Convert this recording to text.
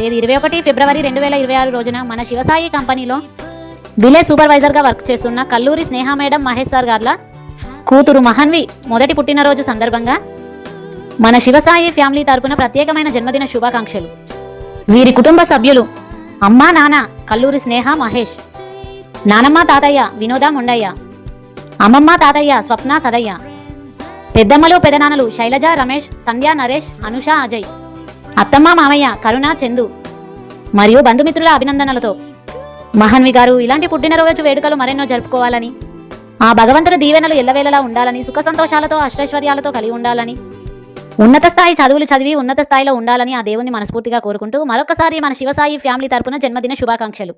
తేదీ 21 ఫిబ్రవరి 2026 రోజున మన శివసాయి కంపెనీలో విలేజ్ సూపర్వైజర్గా వర్క్ చేస్తున్న కల్లూరి స్నేహ మేడం మహేష్ సార్ గార్ల కూతురు మహన్వి మొదటి పుట్టినరోజు సందర్భంగా మన శివసాయి ఫ్యామిలీ తరపున ప్రత్యేకమైన జన్మదిన శుభాకాంక్షలు. వీరి కుటుంబ సభ్యులు అమ్మా నాన్న కల్లూరి స్నేహ మహేష్, నానమ్మ తాతయ్య వినోద ముండయ్య, అమ్మమ్మ తాతయ్య స్వప్న సదయ్య, పెద్దమ్మలు పెదనాన్నలు శైలజ రమేష్, సంధ్య నరేష్, అనుష అజయ్, అత్తమ్మ మామయ్య కరుణ చందు మరియు బంధుమిత్రుల అభినందనలతో మహన్వి గారు ఇలాంటి పుట్టినరోజు వేడుకలు మరెన్నో జరుపుకోవాలని, ఆ భగవంతుడి దీవెనలు ఎల్లవేళలా ఉండాలని, సుఖ సంతోషాలతో అష్టైశ్వర్యాలతో కలిగి ఉండాలని, ఉన్నత స్థాయి చదువులు చదివి ఉన్నత స్థాయిలో ఉండాలని ఆ దేవుణ్ణి మనస్ఫూర్తిగా కోరుకుంటూ మరొకసారి మన శివసాయి ఫ్యామిలీ తరపున జన్మదిన శుభాకాంక్షలు.